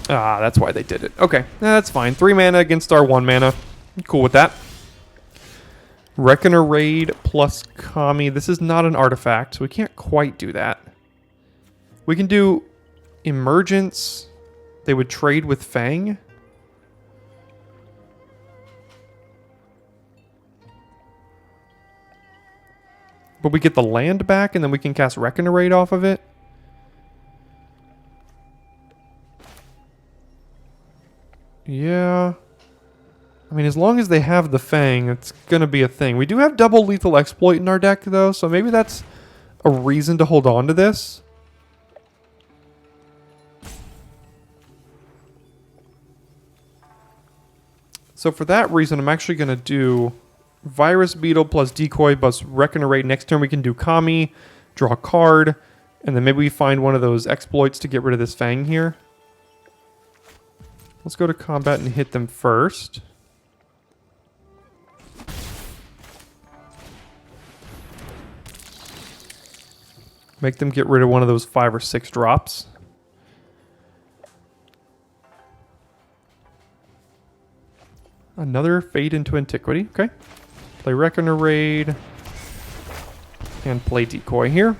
Ah, that's why they did it. Okay, that's fine. 3 mana against our 1 mana. I'm cool with that. Reckoner Raid plus Kami. This is not an artifact, so we can't quite do that. We can do Emergence. They would trade with Fang. But we get the land back, and then we can cast Reckoner Raid off of it. Yeah. I mean, as long as they have the Fang, it's going to be a thing. We do have double lethal exploit in our deck, though, so maybe that's a reason to hold on to this. So for that reason, I'm actually going to do Virus Beetle plus Decoy plus Reckoner Raid. Next turn we can do Kami, draw a card, and then maybe we find one of those exploits to get rid of this Fang here. Let's go to combat and hit them first. Make them get rid of one of those 5 or 6 drops. Another Fade into Antiquity. Okay. Play Reckoner Raid. And play Decoy here.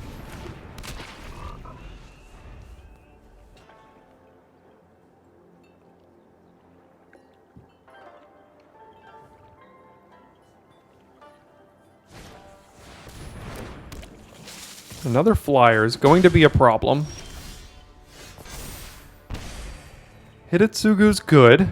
Another flyer is going to be a problem. Hidetsugu's good.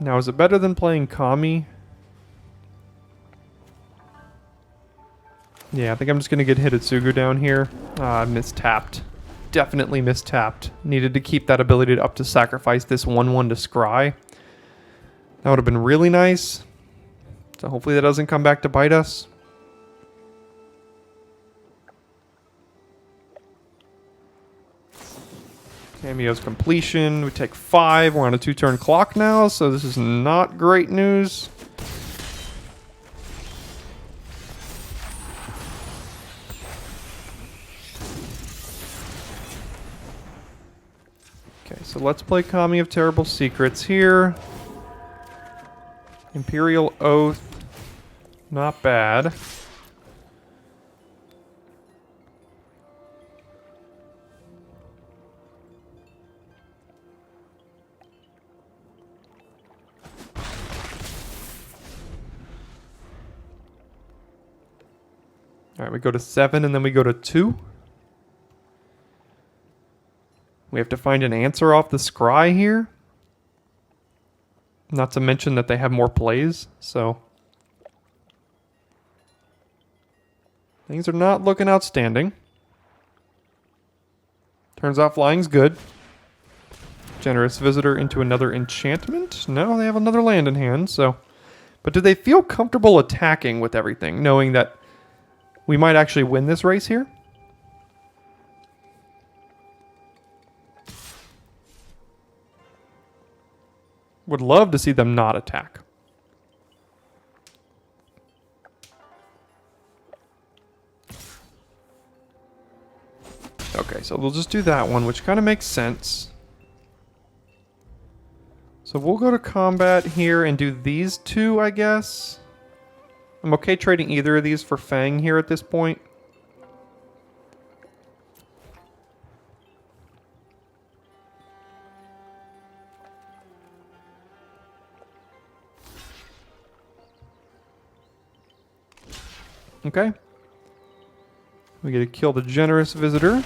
Now, is it better than playing Kami? Yeah, I think I'm just going to get Hidetsugu down here. Mistapped. Definitely mistapped. Needed to keep that ability up to sacrifice this 1/1 to Scry. That would have been really nice. So hopefully that doesn't come back to bite us. Cameo's completion. We take 5. We're on a 2-turn clock now, so this is not great news. Okay, so let's play Kami of Terrible Secrets here. Imperial Oath. Not bad. Alright, we go to 7 and then we go to 2. We have to find an answer off the Scry here. Not to mention that they have more plays, so things are not looking outstanding. Turns out flying's good. Generous Visitor into another enchantment? No, they have another land in hand, so. But do they feel comfortable attacking with everything, knowing that we might actually win this race here? Would love to see them not attack. so we'll just do that one, which kind of makes sense. So we'll go to combat here and do these two, I guess. I'm okay trading either of these for Fang here at this point. Okay. We get to kill the generous visitor.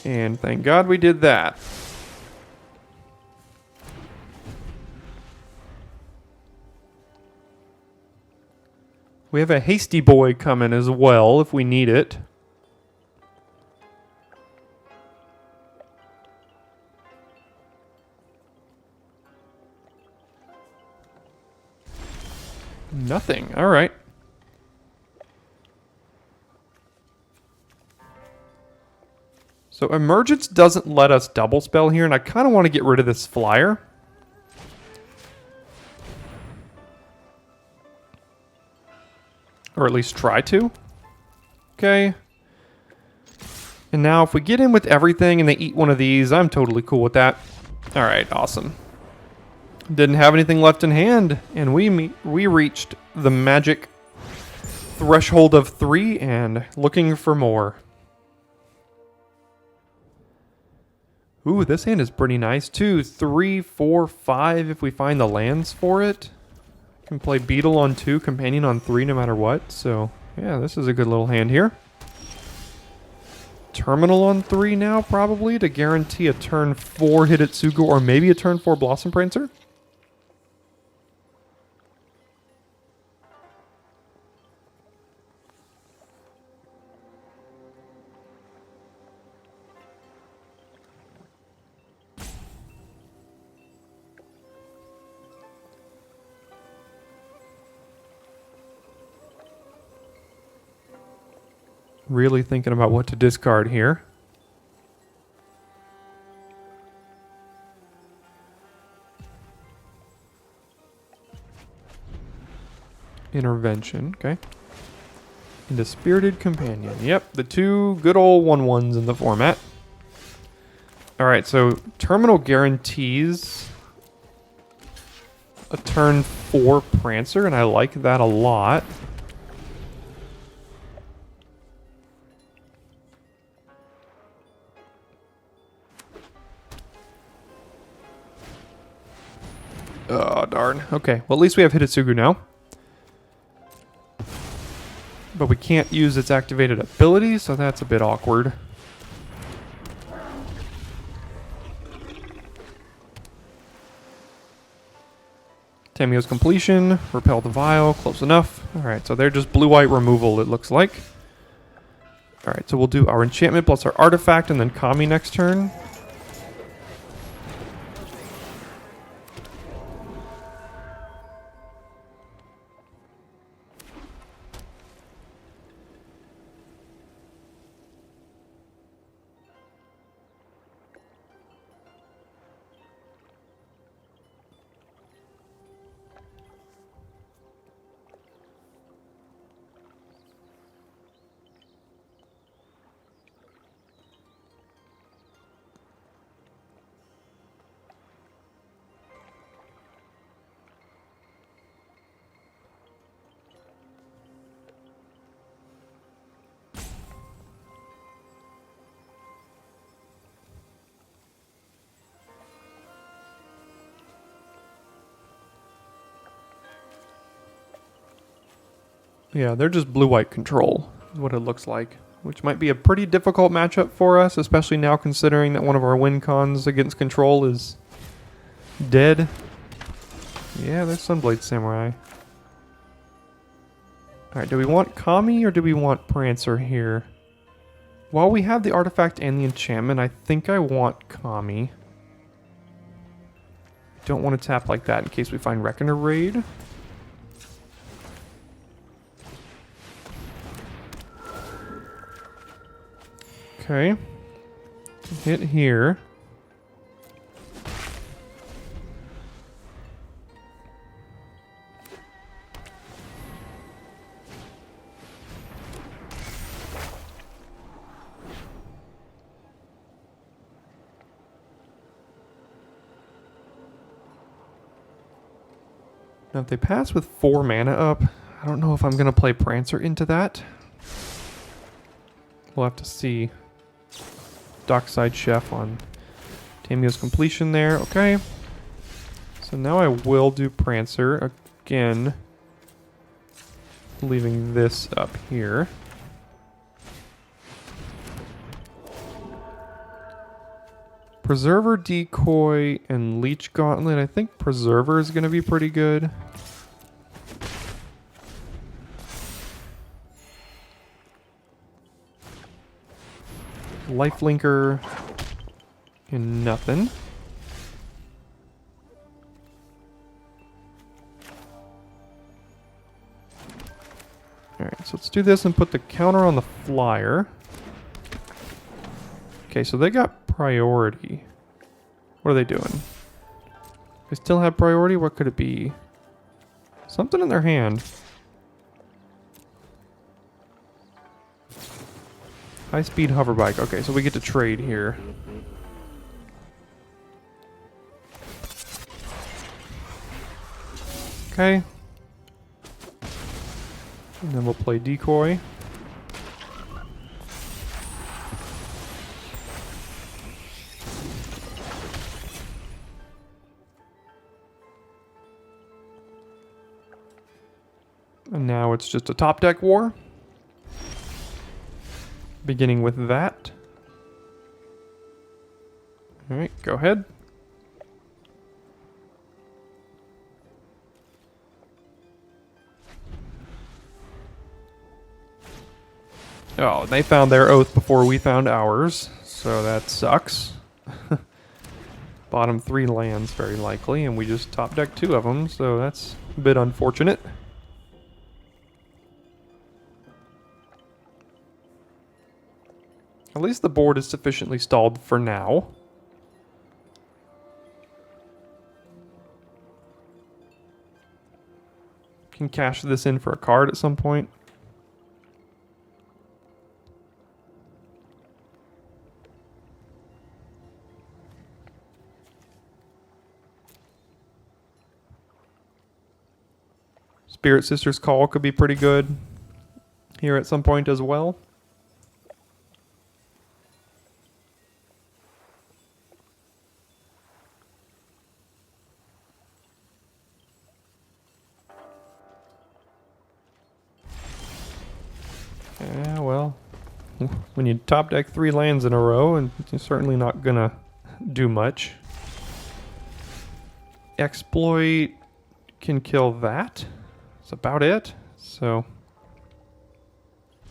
And thank God we did that. We have a hasty boy coming as well if we need it. Nothing. All right. So Emergence doesn't let us double spell here, and I kind of want to get rid of this flyer. Or at least try to. Okay. And now if we get in with everything and they eat one of these, I'm totally cool with that. All right, awesome. Didn't have anything left in hand, and we reached the magic threshold of 3 and looking for more. Ooh, this hand is pretty nice too. 3, 4, 5 if we find the lands for it. Can play Beetle on 2, Companion on 3 no matter what. So, yeah, this is a good little hand here. Terminal on 3 now, probably, to guarantee a turn 4 Hidetsugu or maybe a turn 4 Blossom Prancer. Really thinking about what to discard here. Intervention, okay. Into Spirited Companion. Yep, the two good old 1/1s in the format. Alright, so Terminal guarantees a turn 4 Prancer, and I like that a lot. Oh, darn. Okay, well, at least we have Hidetsugu now. But we can't use its activated ability, so that's a bit awkward. Tamiyo's Completion, Repel the Vial, close enough. Alright, so they're just blue-white removal, it looks like. Alright, so we'll do our enchantment plus our artifact and then Kami next turn. Yeah, they're just blue-white control, is what it looks like. Which might be a pretty difficult matchup for us, especially now considering that one of our win cons against control is dead. Yeah, there's Sunblade Samurai. Alright, do we want Kami or do we want Prancer here? While we have the artifact and the enchantment, I think I want Kami. Don't want to tap like that in case we find Reckoner Raid. Okay. Hit here. Now if they pass with 4 mana up, I don't know if I'm going to play Prancer into that. We'll have to see. Dockside Chef on Tamio's completion there. Okay. So now I will do Prancer again. Leaving this up here. Preserver, Decoy, and Leech Gauntlet. I think Preserver is going to be pretty good. Lifelinker and nothing. Alright, so let's do this and put the counter on the flyer. Okay, so they got priority. What are they doing? They still have priority? What could it be? Something in their hand. High-speed hover bike. Okay, so we get to trade here. Okay. And then we'll play Decoy. And now it's just a top deck war. Beginning with that. Alright, go ahead. Oh, they found their oath before we found ours, so that sucks. Bottom 3 lands, very likely, and we just top deck 2 of them, so that's a bit unfortunate. At least the board is sufficiently stalled for now. Can cash this in for a card at some point. Spirit Sister's Call could be pretty good here at some point as well. Yeah, well, when you top deck 3 lands in a row, and you're certainly not gonna do much. Exploit can kill that. That's about it. So,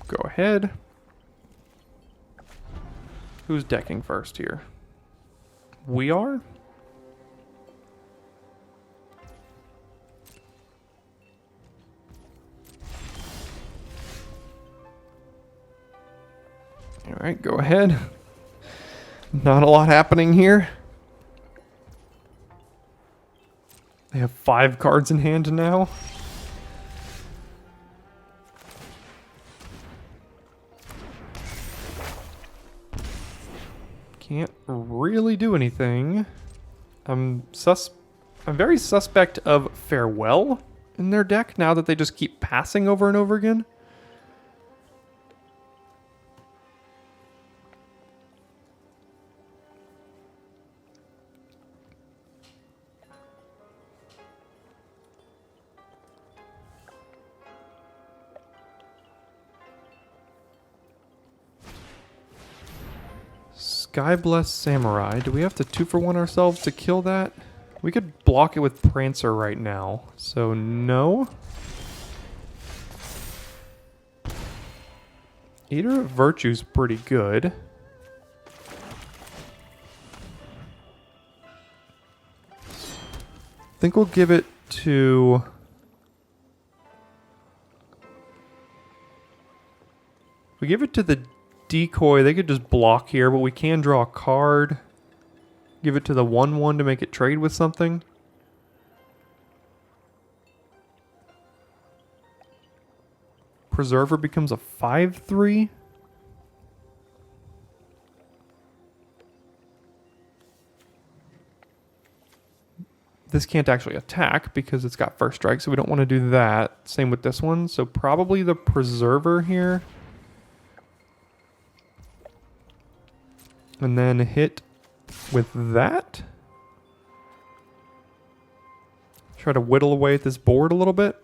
go ahead. Who's decking first here? We are? Alright, go ahead. Not a lot happening here. They have 5 cards in hand now. Can't really do anything. I'm very suspect of Farewell in their deck now that they just keep passing over and over again. Skyblessed Samurai. Do we have to 2-for-1 ourselves to kill that? We could block it with Prancer right now. So, no. Eater of Virtue's pretty good. I think we'll give it to... If we give it to the Decoy, they could just block here, but we can draw a card. Give it to the 1/1 to make it trade with something. Preserver becomes a 5/3. This can't actually attack because it's got first strike, so we don't want to do that. Same with this one. So probably the Preserver here. And then hit with that. Try to whittle away at this board a little bit.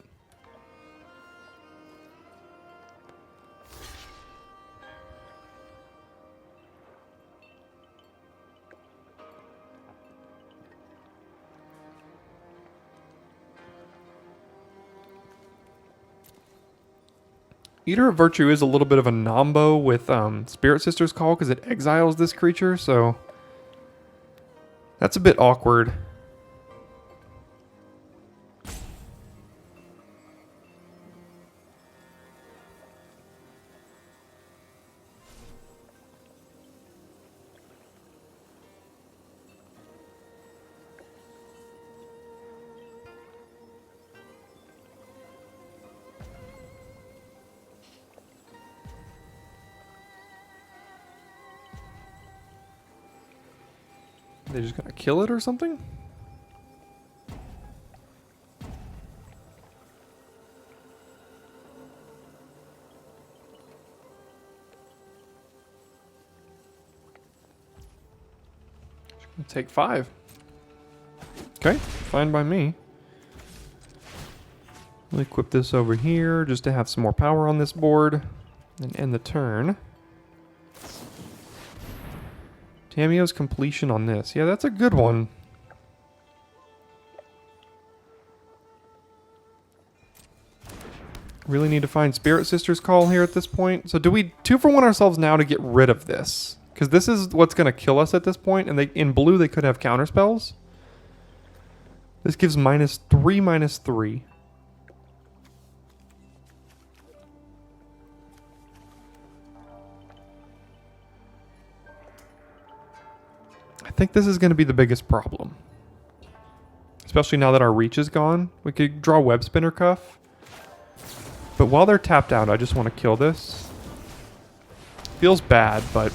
Eater of Virtue is a little bit of a nombo with Spirit Sister's Call because it exiles this creature, so that's a bit awkward. They just gonna kill it or something? Just gonna take 5. Okay, fine by me. We'll equip this over here just to have some more power on this board and end the turn. Tamiyo's completion on this. Yeah, that's a good one. Really need to find Spirit Sister's Call here at this point. So do we 2-for-1 ourselves now to get rid of this? Because this is what's going to kill us at this point. And they, in blue, they could have counter spells. This gives -3, -3. I think this is going to be the biggest problem. Especially now that our reach is gone. We could draw Web Spinner Cuff. But while they're tapped out, I just want to kill this. Feels bad, but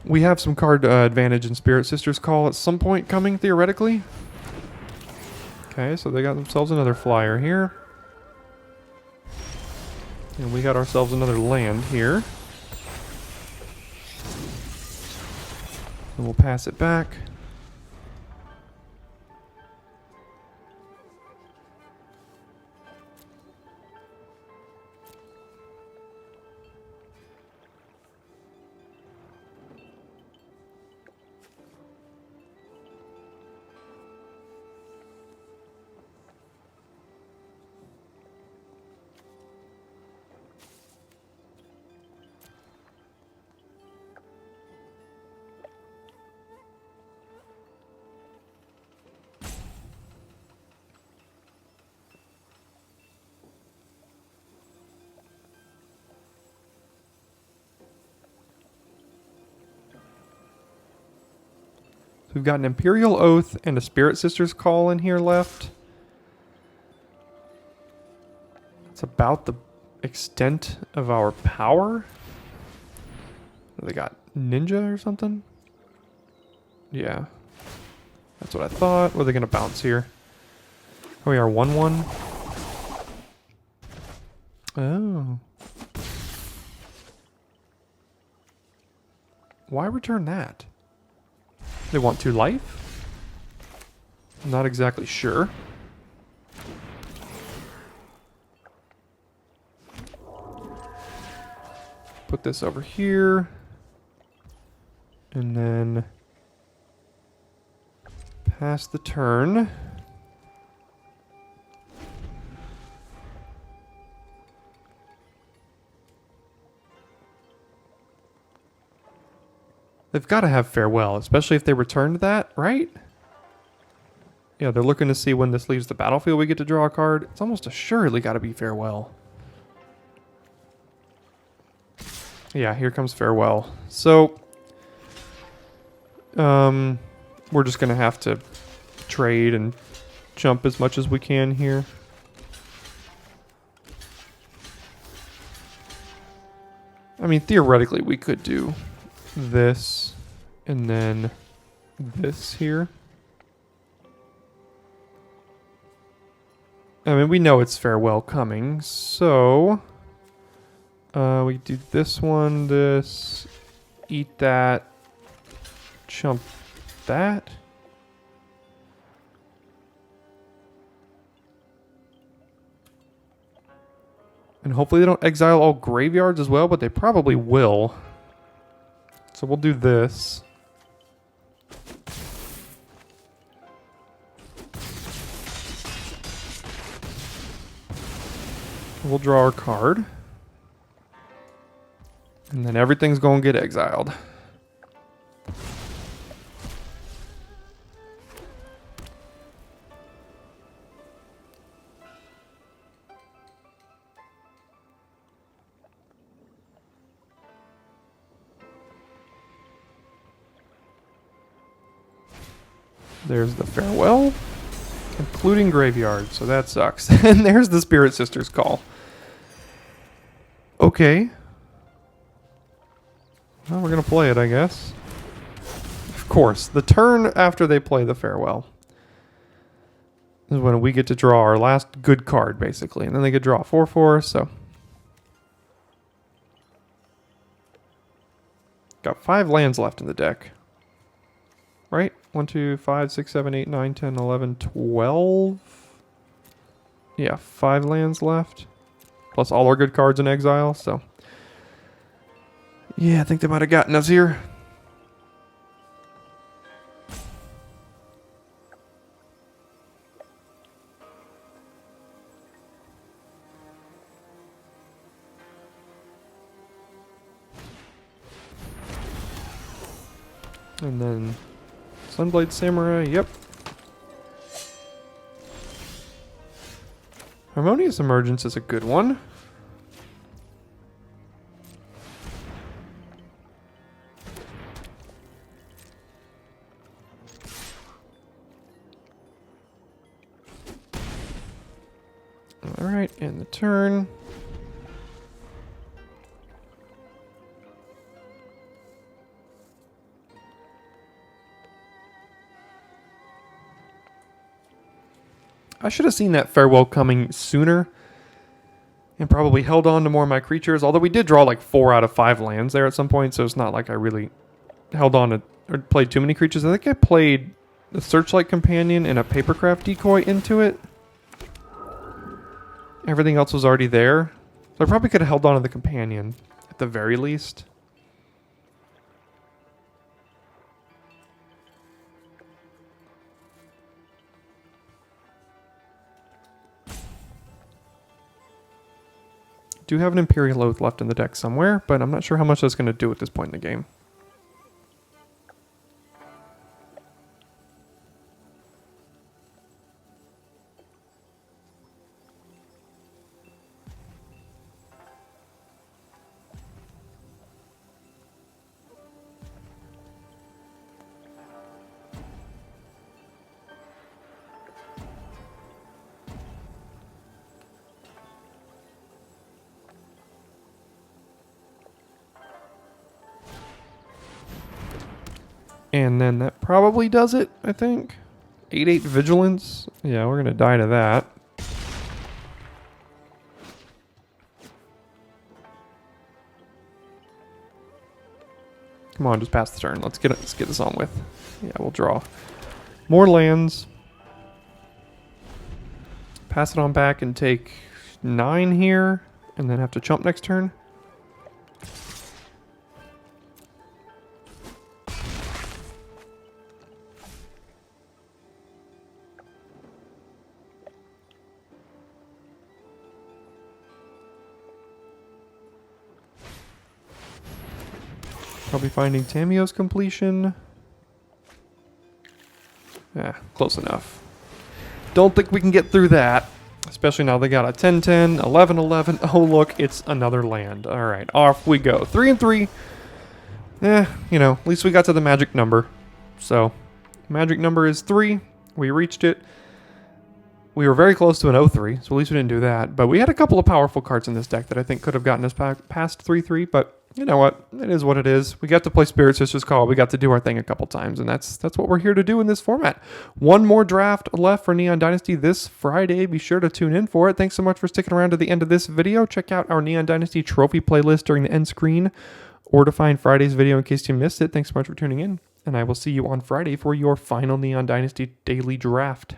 we have some card advantage in Spirit Sister's Call at some point coming, theoretically. Okay, so they got themselves another flyer here. And we got ourselves another land here. And we'll pass it back. We've got an Imperial Oath and a Spirit Sister's Call in here left. It's about the extent of our power. They got Ninja or something? Yeah. That's what I thought. What are they going to bounce here? Oh, we are 1-1. Oh. Why return that? They want 2 life? I'm not exactly sure. Put this over here. And then pass the turn. They've got to have Farewell, especially if they returned that, right? Yeah, they're looking to see when this leaves the battlefield we get to draw a card. It's almost assuredly got to be Farewell. Yeah, here comes Farewell. So, we're just going to have to trade and jump as much as we can here. I mean, theoretically, we could do this and then this here. I mean, we know it's farewell coming, so we do this one, this, eat that, chump that. And hopefully they don't exile all graveyards as well, but they probably will. So we'll do this. We'll draw our card. And then everything's going to get exiled. There's the farewell, including graveyard, so that sucks. And there's the Spirit Sisters call. Okay. Well, we're going to play it, I guess. Of course, the turn after they play the farewell is when we get to draw our last good card, basically. And then they get to draw 4/4, so. Got 5 lands left in the deck. Right? 1, 2, 5, 6, 7, 8, 9, 10, 11, 12. Yeah, 5 lands left. Plus all our good cards in exile, so. Yeah, I think they might have gotten us here. And then Sunblade Samurai, yep. Harmonious Emergence is a good one. Alright, and the turn. I should have seen that farewell coming sooner and probably held on to more of my creatures, although we did draw like 4 out of 5 lands there at some point, so it's not like I really held on to or played too many creatures. I think I played the Searchlight Companion and a Papercraft Decoy into it. Everything else was already there, so I probably could have held on to the Companion at the very least. Do have an Imperial Oath left in the deck somewhere, but I'm not sure how much that's going to do at this point in the game. And then that probably does it, I think. 8/8 Vigilance. Yeah, we're going to die to that. Come on, just pass the turn. Let's get this on with. Yeah, we'll draw more lands. Pass it on back and take 9 here, and then have to chump next turn. Probably finding Tamiyo's completion. Yeah, close enough. Don't think we can get through that. Especially now they got a 10-10, 11-11. Oh, look, it's another land. All right, off we go. 3 and 3. You know, at least we got to the magic number. So, magic number is 3. We reached it. We were very close to an 0-3, so at least we didn't do that. But we had a couple of powerful cards in this deck that I think could have gotten us past 3-3, but you know what? It is what it is. We got to play Spirit Sisters Call. We got to do our thing a couple times, and that's what we're here to do in this format. One more draft left for Neon Dynasty this Friday. Be sure to tune in for it. Thanks so much for sticking around to the end of this video. Check out our Neon Dynasty trophy playlist during the end screen, or to find Friday's video in case you missed it. Thanks so much for tuning in, and I will see you on Friday for your final Neon Dynasty daily draft.